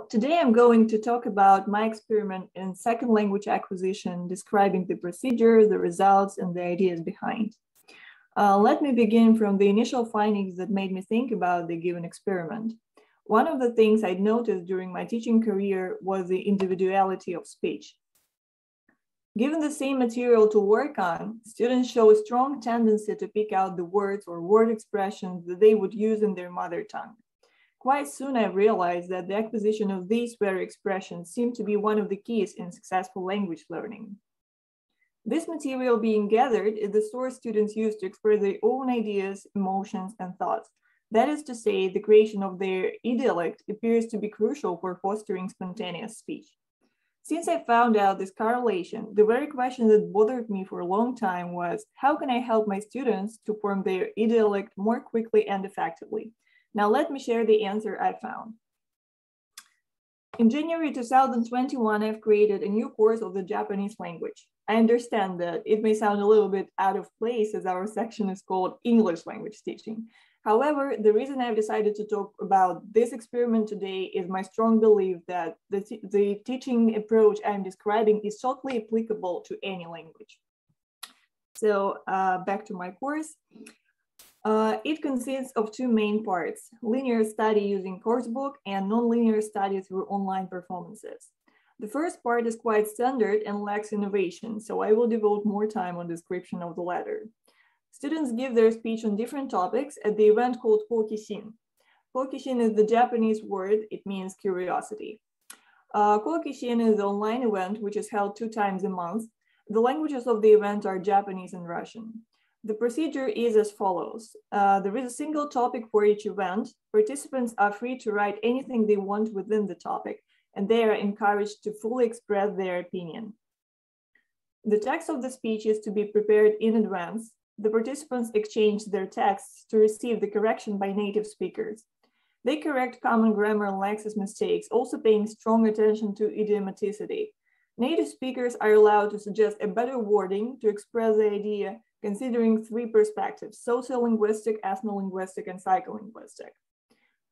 today I'm going to talk about my experiment in second language acquisition, describing the procedure, the results, and the ideas behind. Let me begin from the initial findings that made me think about the given experiment. One of the things I'd noticed during my teaching career was the individuality of speech. Given the same material to work on, students show a strong tendency to pick out the words or word expressions that they would use in their mother tongue. Quite soon I realized that the acquisition of these very expressions seemed to be one of the keys in successful language learning. This material being gathered is the source students use to express their own ideas, emotions, and thoughts. That is to say, the creation of their idiolect appears to be crucial for fostering spontaneous speech. Since I found out this correlation, the very question that bothered me for a long time was, how can I help my students to form their idiolect more quickly and effectively? Now let me share the answer I found. In January 2021, I've created a new course of the Japanese language. I understand that it may sound a little bit out of place as our section is called English language teaching. However, the reason I've decided to talk about this experiment today is my strong belief that the teaching approach I'm describing is totally applicable to any language. So back to my course. It consists of two main parts: linear study using coursebook and nonlinear study through online performances. The first part is quite standard and lacks innovation, so I will devote more time on description of the latter. Students give their speech on different topics at the event called KOUKISHIN. KOUKISHIN is the Japanese word, it means curiosity. KOUKISHIN is an online event which is held 2 times a month. The languages of the event are Japanese and Russian. The procedure is as follows. There is a single topic for each event. Participants are free to write anything they want within the topic, and they are encouraged to fully express their opinion. The text of the speech is to be prepared in advance. The participants exchange their texts to receive the correction by native speakers. They correct common grammar and lexis mistakes, also paying strong attention to idiomaticity. Native speakers are allowed to suggest a better wording to express the idea, considering 3 perspectives: sociolinguistic, ethnolinguistic, and psycholinguistic.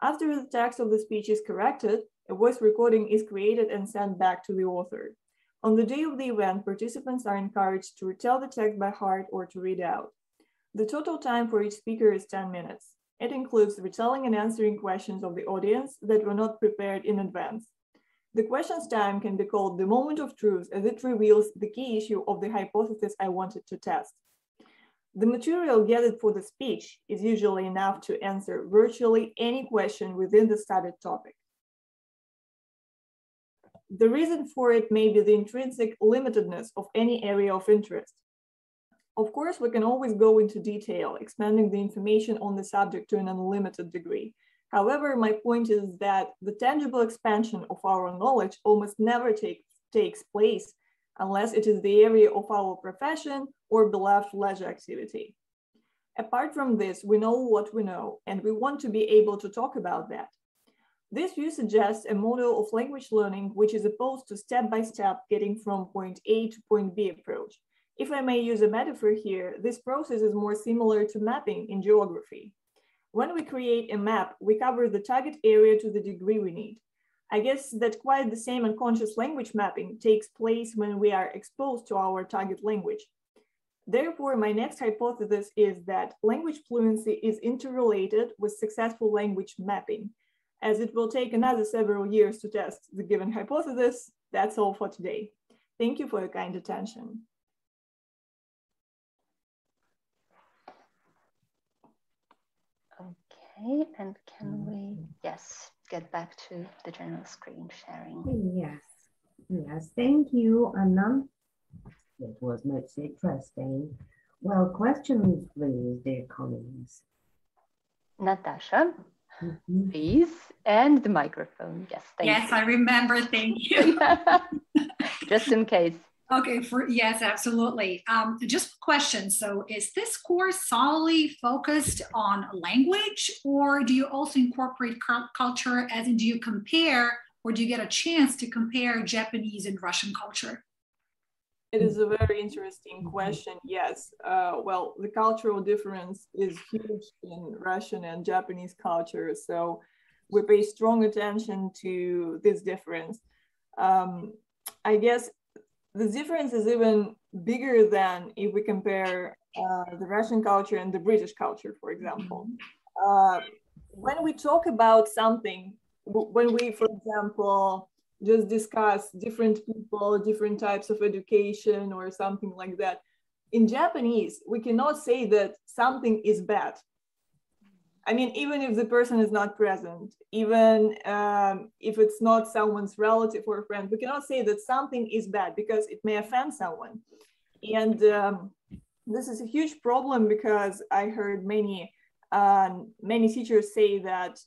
After the text of the speech is corrected, a voice recording is created and sent back to the author. On the day of the event, participants are encouraged to retell the text by heart or to read out. The total time for each speaker is 10 minutes. It includes retelling and answering questions of the audience that were not prepared in advance. The questions time can be called the moment of truth, as it reveals the key issue of the hypothesis I wanted to test. The material gathered for the speech is usually enough to answer virtually any question within the studied topic. The reason for it may be the intrinsic limitedness of any area of interest. Of course, we can always go into detail, expanding the information on the subject to an unlimited degree. However, my point is that the tangible expansion of our knowledge almost never takes place unless it is the area of our profession or beloved leisure activity. Apart from this, we know what we know, and we want to be able to talk about that. This view suggests a model of language learning which is opposed to step-by-step getting from point A to point B approach. If I may use a metaphor here, this process is more similar to mapping in geography. When we create a map, we cover the target area to the degree we need. I guess that quite the same unconscious language mapping takes place when we are exposed to our target language. Therefore, my next hypothesis is that language fluency is interrelated with successful language mapping. As it will take another several years to test the given hypothesis, that's all for today. Thank you for your kind attention. Okay, and can we, yes, get back to the general screen sharing? Yes, thank you, Anna. It was much interesting. Well, questions, please, dear colleagues. Natasha, please, and the microphone. Yes, thank you. Yes, I remember, thank you. Just in case. Okay, yes, absolutely. Just a question. So is this course solely focused on language, or do you also incorporate culture, as in do you compare, or do you get a chance to compare Japanese and Russian culture? It is a very interesting question, yes. Well, the cultural difference is huge in Russian and Japanese culture. So we pay strong attention to this difference. I guess the difference is even bigger than if we compare the Russian culture and the British culture, for example. When we talk about something, when we, for example, just discuss different people, different types of education or something like that, in Japanese, we cannot say that something is bad. I mean, even if the person is not present, even if it's not someone's relative or friend, we cannot say that something is bad because it may offend someone. And this is a huge problem because I heard many teachers say that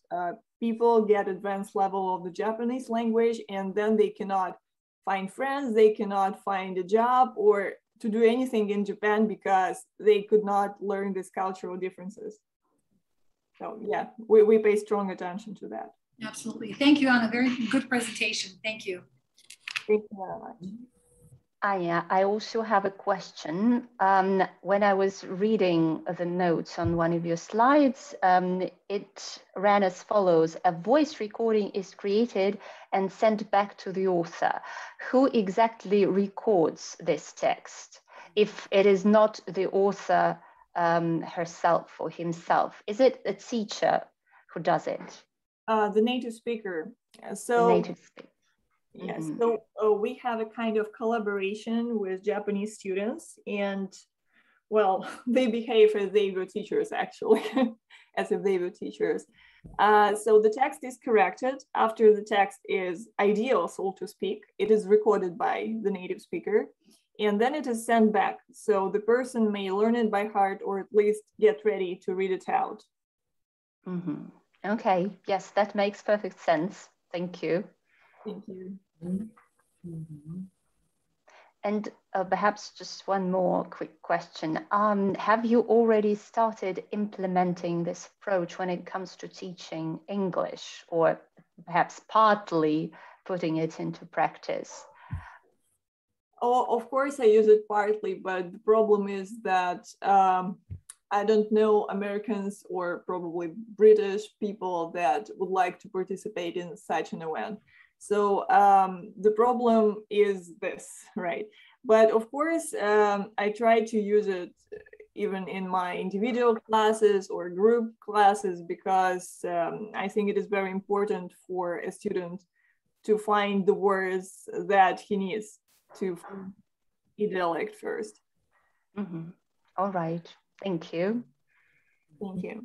people get advanced level of the Japanese language and then they cannot find friends, they cannot find a job or to do anything in Japan because they could not learn these cultural differences. So yeah, we pay strong attention to that. Absolutely. Thank you, Anna. Very good presentation. Thank you. Thank you very much. Anya, I also have a question. When I was reading the notes on one of your slides, it ran as follows: a voice recording is created and sent back to the author. Who exactly records this text? If it is not the author herself or himself, is it a teacher who does it? The native speaker. The native speaker. Yes, Mm-hmm. So we have a kind of collaboration with Japanese students, and well, they behave as they were teachers, actually, as if they were teachers. So the text is corrected. After the text is ideal, so to speak, it is recorded by the native speaker, and then it is sent back. So the person may learn it by heart or at least get ready to read it out. Mm-hmm. Okay, yes, that makes perfect sense. Thank you. Thank you. Mm-hmm. And perhaps just one more quick question. Have you already started implementing this approach when it comes to teaching English, or perhaps partly putting it into practice? Oh, of course I use it partly, but the problem is that I don't know Americans or probably British people that would like to participate in such an event. So the problem is this, right? But of course, I try to use it even in my individual classes or group classes because I think it is very important for a student to find the words that he needs to IDIOLECT first. Mm-hmm. All right, thank you. Thank you.